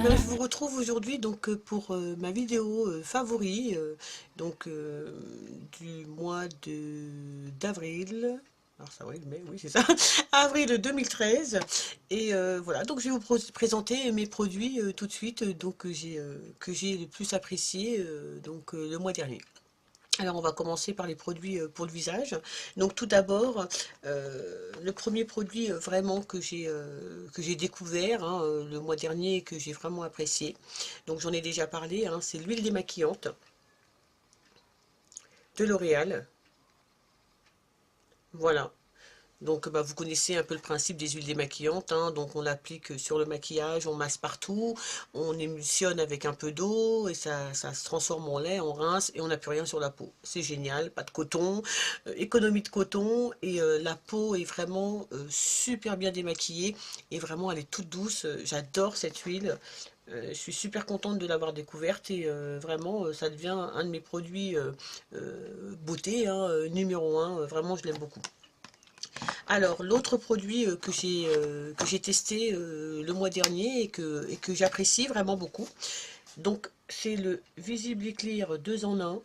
ben, je vous retrouve aujourd'hui donc pour ma vidéo favori du mois de d'avril. Alors ça oui, mais oui c'est ça, avril 2013. Et voilà, donc je vais vous présenter mes produits tout de suite que j'ai le plus apprécié le mois dernier. Alors on va commencer par les produits pour le visage. Donc tout d'abord, le premier produit vraiment que j'ai découvert le mois dernier et que j'ai vraiment apprécié, donc j'en ai déjà parlé, c'est l'huile démaquillante de L'Oréal. Voilà. Donc, bah, vous connaissez un peu le principe des huiles démaquillantes, donc on l'applique sur le maquillage, on masse partout, on émulsionne avec un peu d'eau et ça se transforme en lait, on rince et on n'a plus rien sur la peau. C'est génial, pas de coton, économie de coton et la peau est vraiment super bien démaquillée et vraiment elle est toute douce. J'adore cette huile. Je suis super contente de l'avoir découverte et vraiment ça devient un de mes produits beauté, numéro un. Vraiment je l'aime beaucoup. Alors, l'autre produit que j'ai testé le mois dernier et que j'apprécie vraiment beaucoup, donc c'est le Visibly Clear 2 en 1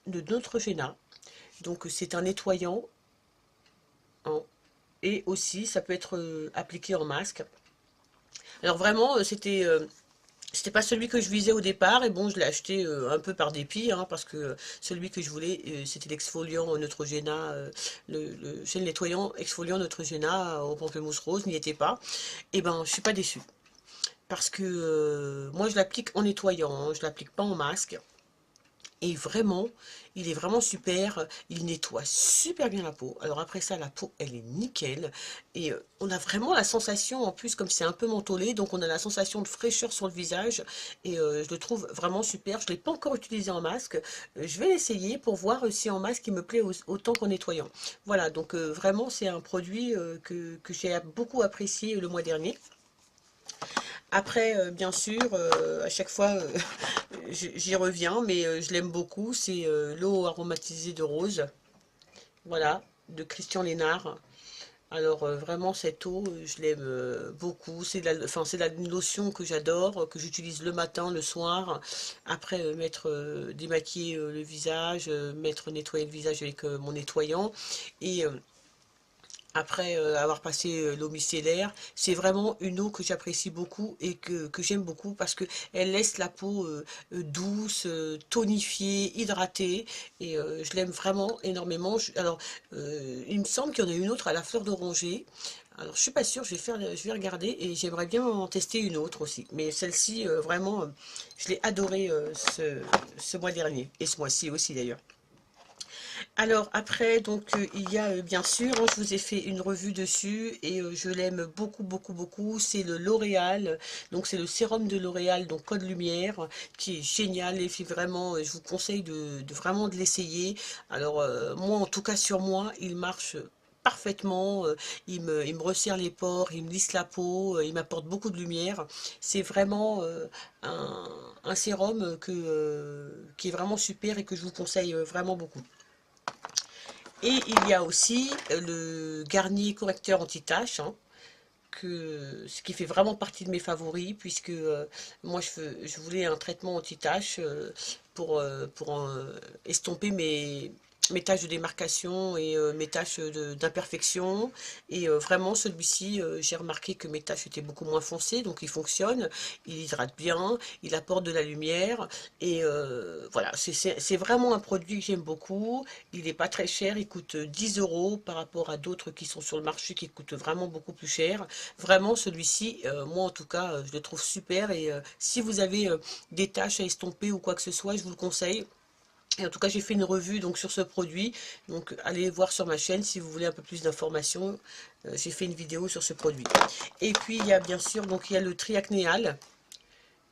de Neutrogena. Donc c'est un nettoyant et aussi ça peut être appliqué en masque. Alors vraiment, c'était pas celui que je visais au départ, et bon, je l'ai acheté un peu par dépit, parce que celui que je voulais, c'était l'exfoliant Neutrogena, c'est le nettoyant exfoliant Neutrogena au pamplemousse rose, n'y était pas. Et ben, je suis pas déçue. Parce que moi, je l'applique en nettoyant, je l'applique pas en masque. Et vraiment, il est vraiment super. Il nettoie super bien la peau. Alors après ça, la peau, elle est nickel. Et on a vraiment la sensation, en plus, comme c'est un peu mentholé, donc on a la sensation de fraîcheur sur le visage. Et je le trouve vraiment super. Je ne l'ai pas encore utilisé en masque. Je vais l'essayer pour voir si en masque, il me plaît autant qu'en nettoyant. Voilà, donc vraiment, c'est un produit que j'ai beaucoup apprécié le mois dernier. Après, bien sûr, à chaque fois, j'y reviens, mais je l'aime beaucoup. C'est l'eau aromatisée de rose, voilà, de Christian Lénard. Alors vraiment cette eau, je l'aime beaucoup. C'est une lotion que j'adore, que j'utilise le matin, le soir. Après m'être démaquiller le visage, m'être nettoyer le visage avec mon nettoyant. Et après avoir passé l'eau micellaire, c'est vraiment une eau que j'apprécie beaucoup et que j'aime beaucoup parce que elle laisse la peau douce, tonifiée, hydratée et je l'aime vraiment énormément. Alors, il me semble qu'il y en a une autre à la fleur d'oranger. Alors, je suis pas sûre, je vais regarder et j'aimerais bien en tester une autre aussi. Mais celle-ci, vraiment, je l'ai adorée ce mois dernier et ce mois-ci aussi d'ailleurs. Alors après, donc il y a bien sûr, je vous ai fait une revue dessus et je l'aime beaucoup, beaucoup, beaucoup. C'est le L'Oréal, donc c'est le sérum de L'Oréal, donc Code Lumière, qui est génial et puis vraiment, je vous conseille vraiment de l'essayer. Alors moi, en tout cas sur moi, il marche parfaitement, il me resserre les pores, il me lisse la peau, il m'apporte beaucoup de lumière. C'est vraiment un, un sérum qui est vraiment super et que je vous conseille vraiment beaucoup. Et il y a aussi le Garnier correcteur anti-tache, ce qui fait vraiment partie de mes favoris, puisque moi je voulais un traitement anti-tache pour estomper mes taches de démarcation et mes taches d'imperfection. Et vraiment, celui-ci, j'ai remarqué que mes taches étaient beaucoup moins foncées, donc il fonctionne, il hydrate bien, il apporte de la lumière. Et voilà, c'est vraiment un produit que j'aime beaucoup. Il n'est pas très cher, il coûte 10 euros par rapport à d'autres qui sont sur le marché qui coûtent vraiment beaucoup plus cher. Vraiment, celui-ci, moi en tout cas, je le trouve super. Et si vous avez des taches à estomper ou quoi que ce soit, je vous le conseille. Et en tout cas, j'ai fait une revue donc sur ce produit. Donc, allez voir sur ma chaîne si vous voulez un peu plus d'informations. J'ai fait une vidéo sur ce produit. Et puis, il y a bien sûr donc il y a le triacnéal.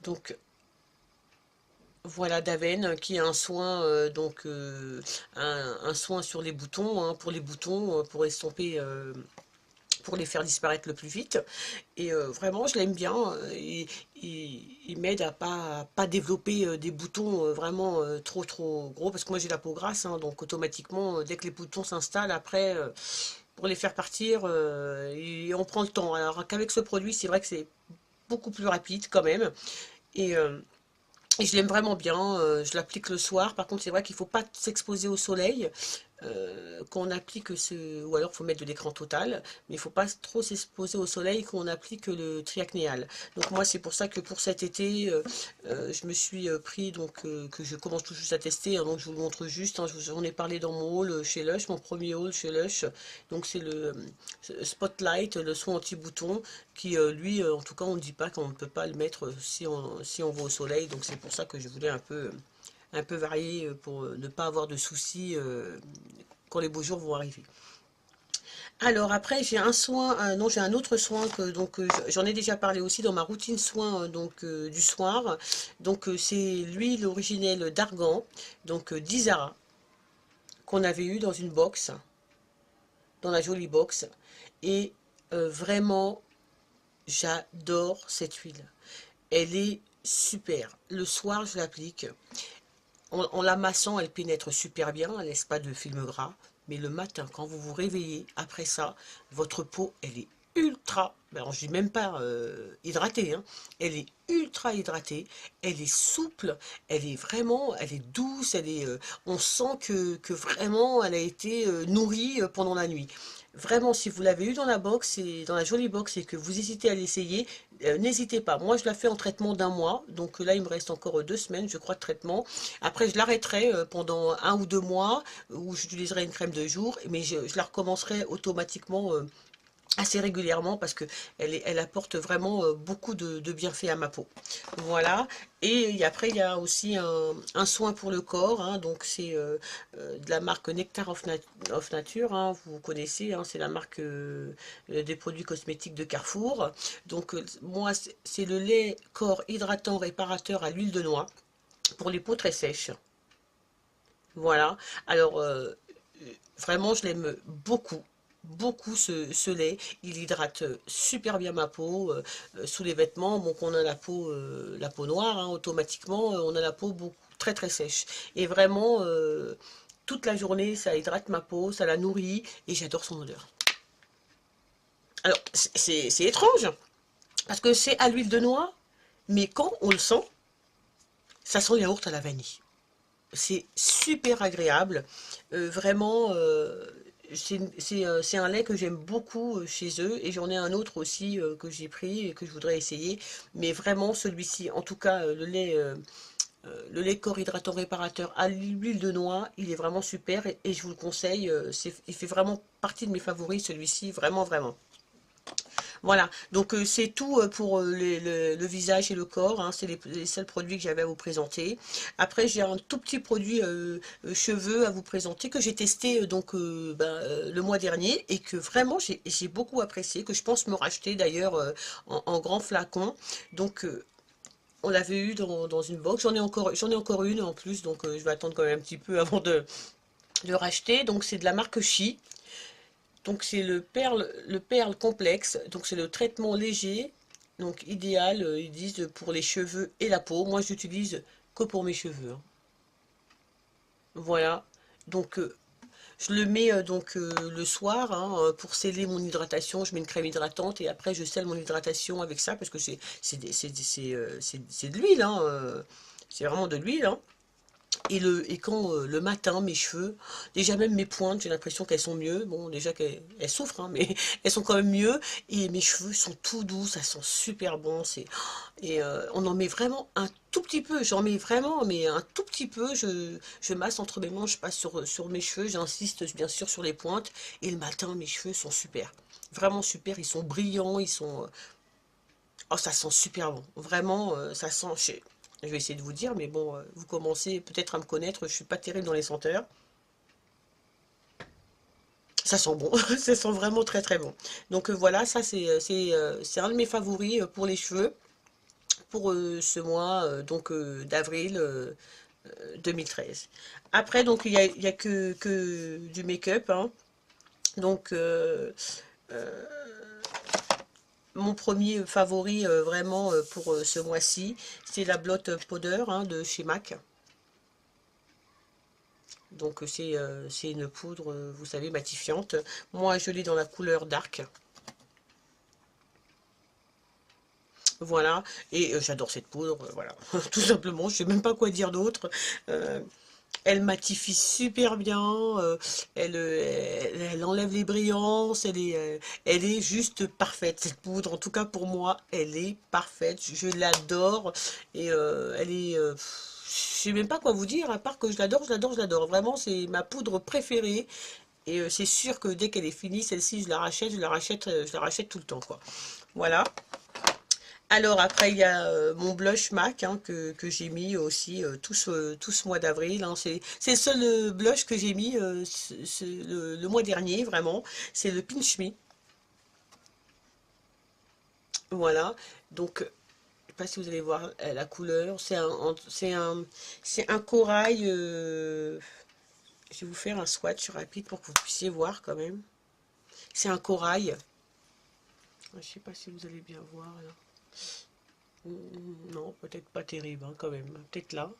Donc, voilà d'Aven qui est un soin un soin sur les boutons, pour les boutons, pour estomper, pour les faire disparaître le plus vite. Et vraiment, je l'aime bien. Il m'aide à pas développer des boutons vraiment trop trop gros, parce que moi j'ai la peau grasse, donc automatiquement, dès que les boutons s'installent, après, pour les faire partir, on prend le temps. Alors qu'avec ce produit, c'est vrai que c'est beaucoup plus rapide quand même. Et, et je l'aime vraiment bien, je l'applique le soir. Par contre, c'est vrai qu'il ne faut pas s'exposer au soleil quand on applique ou alors il faut mettre de l'écran total, mais il ne faut pas trop s'exposer au soleil quand on applique le triacnéal. Donc moi, c'est pour ça que pour cet été, je me suis pris, donc que je commence tout juste à tester, hein, donc je vous le montre juste, hein, j'en ai parlé dans mon haul chez Lush, mon premier haul chez Lush. Donc c'est le Spotlight, le soin anti-bouton, qui lui, en tout cas, on ne dit pas qu'on ne peut pas le mettre si on va au soleil. Donc c'est pour ça que je voulais un peu varier pour ne pas avoir de soucis quand les beaux jours vont arriver. Alors après j'ai un soin, non j'ai un autre soin que donc j'en ai déjà parlé aussi dans ma routine soin donc du soir. Donc c'est l'huile originelle d'argan, donc d'Isara, qu'on avait eu dans une box, dans la jolie box. Et vraiment j'adore cette huile. Elle est super. Le soir je l'applique. En la massant, elle pénètre super bien, elle laisse pas de film gras. Mais le matin, quand vous vous réveillez, après ça, votre peau, elle est ultra, alors je dis même pas hydratée, hein, elle est ultra hydratée, elle est souple, elle est vraiment, elle est douce, on sent que vraiment elle a été nourrie pendant la nuit. Vraiment, si vous l'avez eu dans la box et dans la jolie box et que vous hésitez à l'essayer, n'hésitez pas. Moi, je la fais en traitement d'un mois, donc là, il me reste encore 2 semaines, je crois, de traitement. Après, je l'arrêterai pendant 1 ou 2 mois où j'utiliserai une crème de jour, mais je la recommencerai automatiquement assez régulièrement parce que elle apporte vraiment beaucoup de bienfaits à ma peau. Voilà. Et après, il y a aussi un soin pour le corps, hein, donc c'est de la marque Nectar of Nature, hein, vous connaissez, hein, c'est la marque des produits cosmétiques de Carrefour. Donc moi, c'est le lait corps hydratant réparateur à l'huile de noix pour les peaux très sèches. Voilà. Alors, vraiment, je l'aime beaucoup. Beaucoup ce lait, il hydrate super bien ma peau sous les vêtements. Donc on a la peau noire, hein, automatiquement, on a la peau très très sèche. Et vraiment, toute la journée, ça hydrate ma peau, ça la nourrit et j'adore son odeur. Alors, c'est étrange parce que c'est à l'huile de noix, mais quand on le sent, ça sent le yaourt à la vanille. C'est super agréable. Vraiment, c'est un lait que j'aime beaucoup chez eux. Et j'en ai un autre aussi que j'ai pris et que je voudrais essayer. Mais vraiment, celui-ci, en tout cas, le lait corps hydratant réparateur à l'huile de noix, il est vraiment super. Et je vous le conseille. Il fait vraiment partie de mes favoris, celui-ci. Vraiment, vraiment. Voilà, donc c'est tout pour le visage et le corps, hein, c'est les seuls produits que j'avais à vous présenter. Après, j'ai un tout petit produit cheveux à vous présenter que j'ai testé le mois dernier et que vraiment j'ai beaucoup apprécié, que je pense me racheter d'ailleurs en grand flacon. Donc on l'avait eu dans une box, j'en ai encore une en plus, donc je vais attendre quand même un petit peu avant de racheter. Donc c'est de la marque Chi. Donc c'est le perle complexe, donc c'est le traitement léger, donc idéal, ils disent pour les cheveux et la peau. Moi j'utilise que pour mes cheveux, hein. Voilà, donc je le mets le soir hein, pour sceller mon hydratation. Je mets une crème hydratante et après je scelle mon hydratation avec ça parce que c'est de l'huile, hein, c'est vraiment de l'huile, hein. Et quand le matin, mes cheveux, déjà même mes pointes, j'ai l'impression qu'elles sont mieux. Bon, déjà qu'elles souffrent, hein, mais elles sont quand même mieux. Et mes cheveux sont tout doux, ça sent super bon. On en met vraiment un tout petit peu. J'en mets vraiment, mais un tout petit peu. Je masse entre mes mains, je passe sur mes cheveux. J'insiste bien sûr sur les pointes. Et le matin, mes cheveux sont super. Vraiment super. Ils sont brillants. Oh, ça sent super bon. Vraiment, ça sent. Je vais essayer de vous dire, mais bon, vous commencez peut-être à me connaître. Je suis pas terrible dans les senteurs. Ça sent bon. Ça sent vraiment très très bon. Donc voilà, ça c'est un de mes favoris pour les cheveux pour ce mois d'avril 2013. Après, donc il y a que du make-up, hein. Donc mon premier favori vraiment pour ce mois-ci, c'est la Blot Powder hein, de chez MAC. Donc c'est une poudre, vous savez, matifiante. Moi, je l'ai dans la couleur dark. Voilà, et j'adore cette poudre, voilà, tout simplement, je sais même pas quoi dire d'autre. Euh, Elle matifie super bien, elle enlève les brillances, elle est juste parfaite, cette poudre. En tout cas pour moi, elle est parfaite, je l'adore. Et elle est... je sais même pas quoi vous dire, à part que je l'adore, je l'adore, je l'adore. Vraiment, c'est ma poudre préférée. Et c'est sûr que dès qu'elle est finie, celle-ci, je la rachète tout le temps, quoi. Voilà. Alors après, il y a mon blush MAC hein, que j'ai mis aussi tout ce mois d'avril. Hein. C'est le seul blush que j'ai mis le mois dernier, vraiment. C'est le Pinch Me. Voilà. Donc, je sais pas si vous allez voir la couleur. C'est un corail. Je vais vous faire un swatch rapide pour que vous puissiez voir quand même. C'est un corail. Je sais pas si vous allez bien voir là. Non, peut-être pas terrible hein, quand même. Peut-être là.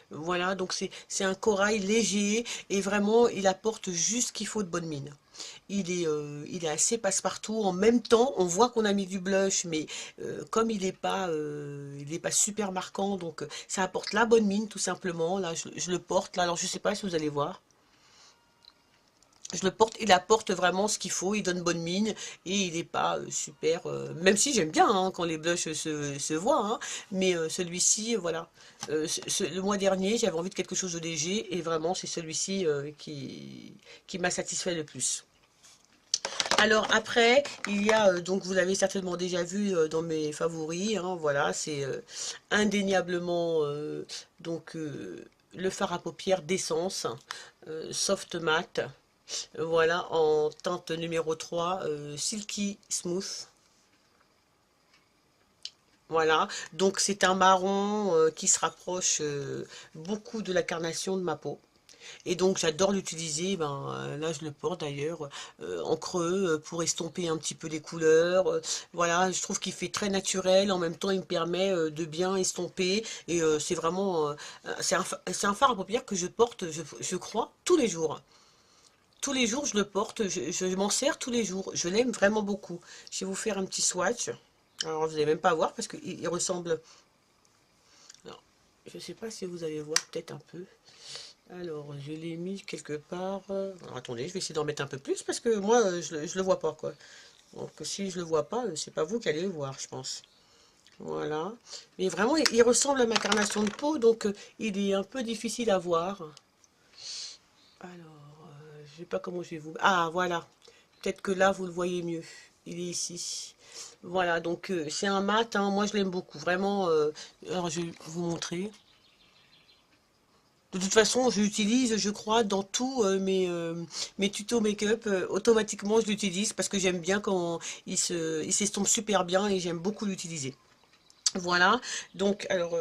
Voilà, donc c'est un corail léger et vraiment il apporte juste ce qu'il faut de bonne mine. Il est assez passe-partout. En même temps, on voit qu'on a mis du blush, mais comme il est pas super marquant, donc ça apporte la bonne mine tout simplement. Là, je le porte là. Alors je sais pas si vous allez voir. Je le porte, il apporte vraiment ce qu'il faut, il donne bonne mine et il n'est pas super. Même si j'aime bien hein, quand les blushs se voient, hein, mais celui-ci, voilà. Le mois dernier, j'avais envie de quelque chose de léger et vraiment c'est celui-ci qui m'a satisfait le plus. Alors après, il y a, donc vous l'avez certainement déjà vu dans mes favoris, hein, voilà, c'est indéniablement le fard à paupières d'Essence, Soft Matte. Voilà, en teinte numéro 3 Silky Smooth. Voilà, donc c'est un marron qui se rapproche beaucoup de la carnation de ma peau. Et donc j'adore l'utiliser, ben, là je le porte d'ailleurs en creux pour estomper un petit peu les couleurs. Voilà, je trouve qu'il fait très naturel, en même temps il me permet de bien estomper. Et c'est vraiment, c'est un fard à paupières que je porte, je crois, tous les jours. Tous les jours, je le porte, je m'en sers tous les jours. Je l'aime vraiment beaucoup. Je vais vous faire un petit swatch. Alors, vous n'allez même pas voir parce qu'il il ressemble... Alors, je ne sais pas si vous allez voir peut-être un peu. Alors, je l'ai mis quelque part. Alors, attendez, je vais essayer d'en mettre un peu plus parce que moi, je le vois pas, quoi. Donc, si je le vois pas, c'est pas vous qui allez le voir, je pense. Voilà. Mais vraiment, il ressemble à ma carnation de peau, donc il est un peu difficile à voir. Alors, je sais pas comment je vais vous... Ah, voilà. Peut-être que là, vous le voyez mieux. Il est ici. Voilà, donc c'est un mat. Hein. Moi, je l'aime beaucoup. Vraiment. Alors, je vais vous montrer. De toute façon, je l'utilise, je crois, dans tous mes tutos make-up. Automatiquement, je l'utilise parce que j'aime bien quand il s'estompe super bien et j'aime beaucoup l'utiliser. Voilà. Donc, alors,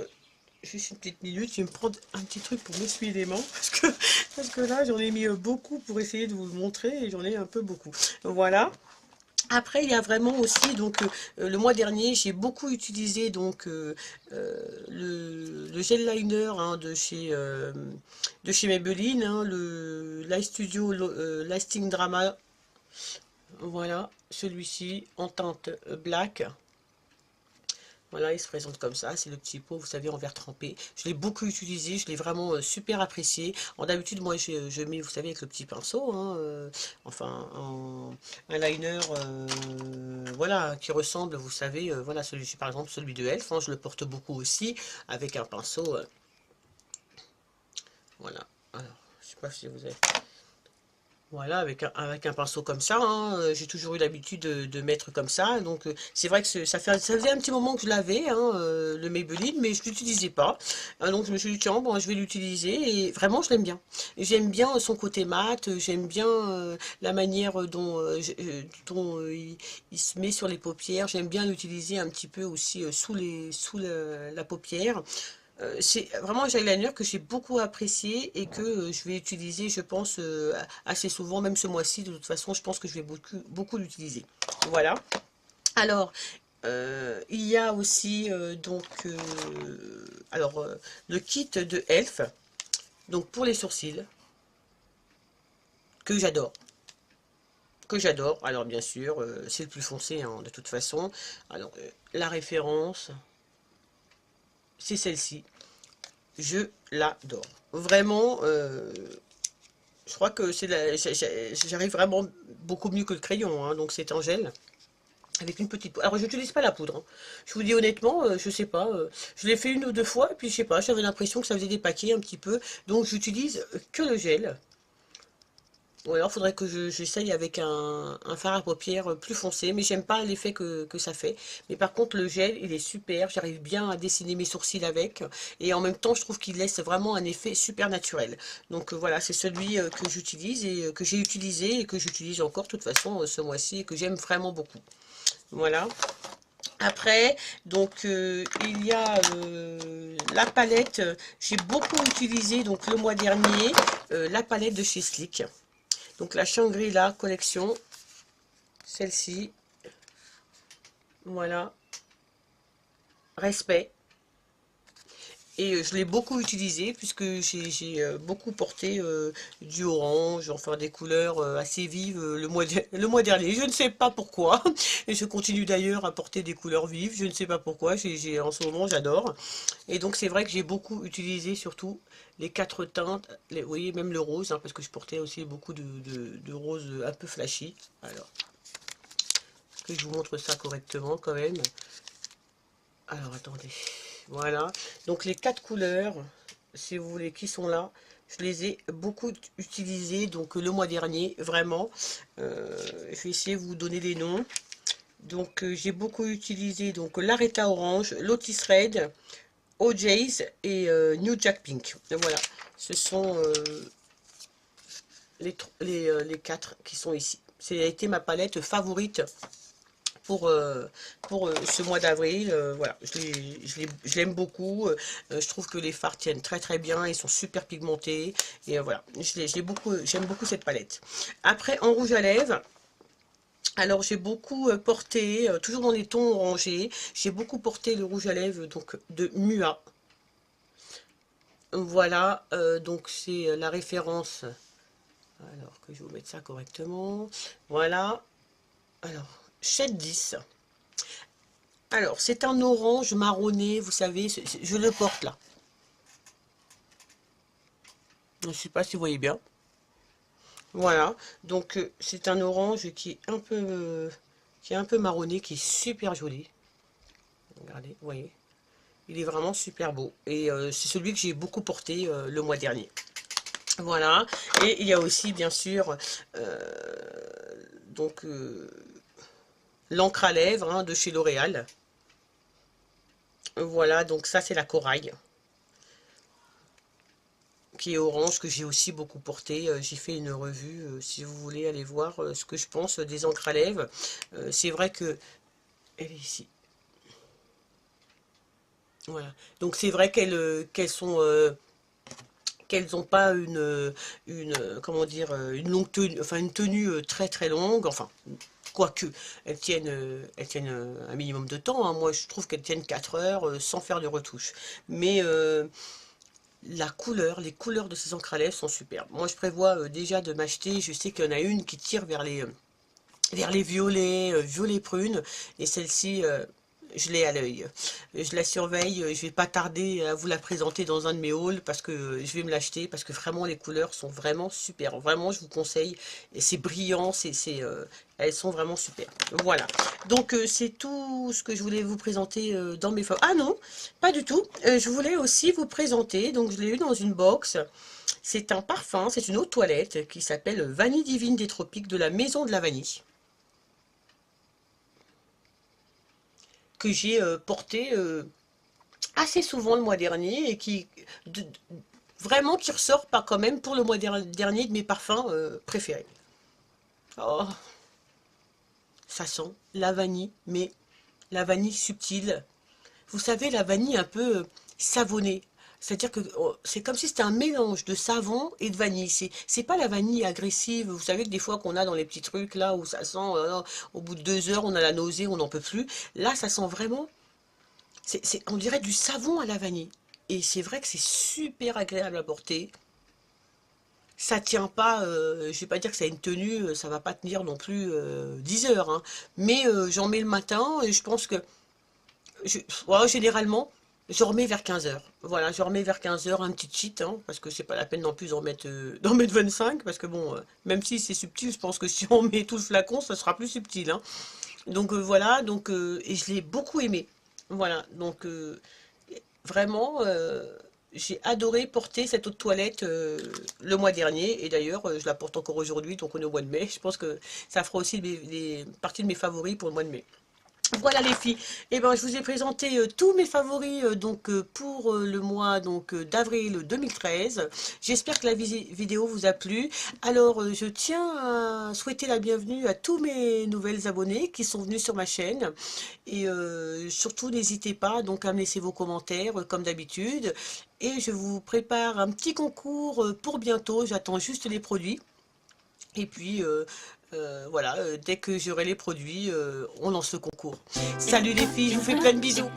juste une petite minute, je vais me prendre un petit truc pour m'essuyer les mains parce que là j'en ai mis beaucoup pour essayer de vous le montrer et j'en ai un peu beaucoup. Voilà. Après, il y a vraiment aussi, donc le mois dernier, j'ai beaucoup utilisé donc le gel liner hein, de chez Maybelline, hein, le Light Studio Lasting Drama. Voilà, celui-ci en teinte black. Voilà, il se présente comme ça, c'est le petit pot, vous savez, en verre trempé. Je l'ai beaucoup utilisé, je l'ai vraiment super apprécié. D'habitude, moi, je mets, vous savez, avec le petit pinceau, hein, enfin, un liner, voilà, qui ressemble, vous savez, voilà, celui, par exemple, celui de Elf, hein, je le porte beaucoup aussi, avec un pinceau, voilà. Alors, je sais pas si vous avez... Voilà, avec un pinceau comme ça, hein, j'ai toujours eu l'habitude de mettre comme ça, donc c'est vrai que ça faisait un petit moment que je l'avais, hein, le Maybelline, mais je l'utilisais pas, donc je me suis dit, tiens, bon, je vais l'utiliser, et vraiment, je l'aime bien. J'aime bien son côté mat, j'aime bien la manière dont il se met sur les paupières, j'aime bien l'utiliser un petit peu aussi sous la paupière. C'est vraiment un eyeliner que j'ai beaucoup apprécié et que je vais utiliser, je pense, assez souvent, même ce mois-ci. De toute façon, je pense que je vais beaucoup l'utiliser. Voilà. Alors, il y a aussi le kit de Elf, donc pour les sourcils, que j'adore. que j'adore. Alors bien sûr, c'est le plus foncé hein, de toute façon. Alors la référence, c'est celle-ci. Je l'adore. Vraiment, je crois que j'arrive vraiment beaucoup mieux que le crayon. Hein, donc c'est en gel. Avec une petite poudre. Alors, j'utilise pas la poudre. Hein. Je vous dis honnêtement, je sais pas. Je l'ai fait une ou deux fois, et puis je sais pas, j'avais l'impression que ça faisait des paquets un petit peu. Donc, j'utilise que le gel. Ou alors, faudrait que j'essaye avec un fard à paupières plus foncé, mais j'aime pas l'effet que ça fait. Mais par contre, le gel, il est super. J'arrive bien à dessiner mes sourcils avec. Et en même temps, je trouve qu'il laisse vraiment un effet super naturel. Donc voilà, c'est celui que j'utilise et que j'ai utilisé et que j'utilise encore de toute façon ce mois-ci et que j'aime vraiment beaucoup. Voilà. Après, donc il y a la palette, j'ai beaucoup utilisé donc le mois dernier, la palette de chez Sleek. Donc la Shangri-La collection, celle-ci, voilà, respect. Et je l'ai beaucoup utilisé puisque j'ai beaucoup porté du orange, enfin des couleurs assez vives le mois dernier. Je ne sais pas pourquoi. Et je continue d'ailleurs à porter des couleurs vives. Je ne sais pas pourquoi. En ce moment, j'adore. Et donc c'est vrai que j'ai beaucoup utilisé surtout les quatre teintes. Vous voyez, même le rose, hein, parce que je portais aussi beaucoup de rose un peu flashy. Alors, que je vous montre ça correctement quand même. Alors, attendez. Voilà. Donc, les quatre couleurs, si vous voulez, qui sont là, je les ai beaucoup utilisées, donc, le mois dernier, vraiment. Je vais essayer de vous donner les noms. Donc, j'ai beaucoup utilisé, donc, l'Aretha Orange, Lotus Red, OJ's et New Jack Pink. Et voilà. Ce sont les quatre qui sont ici. Ça a été ma palette favorite pour, ce mois d'avril. Voilà, je l'aime beaucoup. Je trouve que les fards tiennent très très bien. Ils sont super pigmentés. Et voilà, j'aime beaucoup cette palette. Après, en rouge à lèvres. Alors j'ai beaucoup porté, toujours dans les tons orangés, j'ai beaucoup porté le rouge à lèvres donc de Mua. Voilà, donc c'est la référence. Alors que je vais vous mettre ça correctement. Voilà. Alors, Shade 10. Alors, c'est un orange marronné, vous savez, je le porte là. Je ne sais pas si vous voyez bien. Voilà, donc c'est un orange qui est un peu marronné, qui est super joli. Regardez, vous voyez, il est vraiment super beau. Et c'est celui que j'ai beaucoup porté le mois dernier. Voilà, et il y a aussi bien sûr donc l'encre à lèvres hein, de chez L'Oréal. Voilà, donc ça c'est la corail qui est orange, que j'ai aussi beaucoup porté. J'ai fait une revue, si vous voulez aller voir ce que je pense des encres à lèvres. C'est vrai que... Elle est ici. Voilà. Donc c'est vrai qu'elles sont... qu'elles n'ont pas comment dire, une longue tenue, enfin une tenue très très longue, enfin, quoique, elles tiennent un minimum de temps, hein. Moi, je trouve qu'elles tiennent 4 heures sans faire de retouche. Mais les couleurs de ces encres à lèvres sont superbes. Moi, je prévois déjà de m'acheter. Je sais qu'il y en a une qui tire vers les violets, violets prunes. Et celle-ci, je l'ai à l'œil. Je la surveille. Je vais pas tarder à vous la présenter dans un de mes hauls parce que je vais me l'acheter parce que vraiment les couleurs sont vraiment super. Vraiment, je vous conseille. Et c'est brillant, elles sont vraiment super. Voilà. Donc c'est tout ce que je voulais vous présenter dans mes favoris. Ah non, pas du tout. Je voulais aussi vous présenter. Donc je l'ai eu dans une box. C'est un parfum, c'est une eau de toilette qui s'appelle Vanille Divine des Tropiques de la Maison de la Vanille. Que j'ai porté assez souvent le mois dernier et vraiment qui ressort pas quand même pour le mois dernier de mes parfums préférés. Oh, ça sent la vanille, mais la vanille subtile. Vous savez, la vanille un peu savonnée. C'est-à-dire que c'est comme si c'était un mélange de savon et de vanille. C'est pas la vanille agressive. Vous savez que des fois qu'on a dans les petits trucs là où ça sent, au bout de 2 heures, on a la nausée, on n'en peut plus. Là, ça sent vraiment, on dirait du savon à la vanille. Et c'est vrai que c'est super agréable à porter. ça tient pas, je vais pas dire que ça a une tenue, ça va pas tenir non plus 10 heures, hein. Mais j'en mets le matin et je pense que, ouais, généralement, je remets vers 15 heures. Voilà, je remets vers 15 heures un petit cheat, hein, parce que c'est pas la peine non plus d'en mettre 25, parce que bon, même si c'est subtil, je pense que si on met tout le flacon, ça sera plus subtil, hein. Donc voilà, donc, et je l'ai beaucoup aimé. Voilà, donc vraiment, j'ai adoré porter cette eau de toilette le mois dernier, et d'ailleurs, je la porte encore aujourd'hui, donc on est au mois de mai. Je pense que ça fera aussi partie de mes favoris pour le mois de mai. Voilà les filles, eh ben, je vous ai présenté tous mes favoris donc pour le mois donc d'avril 2013. J'espère que la vidéo vous a plu. Alors je tiens à souhaiter la bienvenue à tous mes nouvelles abonnés qui sont venus sur ma chaîne et surtout n'hésitez pas donc à me laisser vos commentaires comme d'habitude et je vous prépare un petit concours pour bientôt. J'attends juste les produits. Et puis, voilà, dès que j'aurai les produits, on lance le concours. Salut les filles, je vous fais plein de bisous.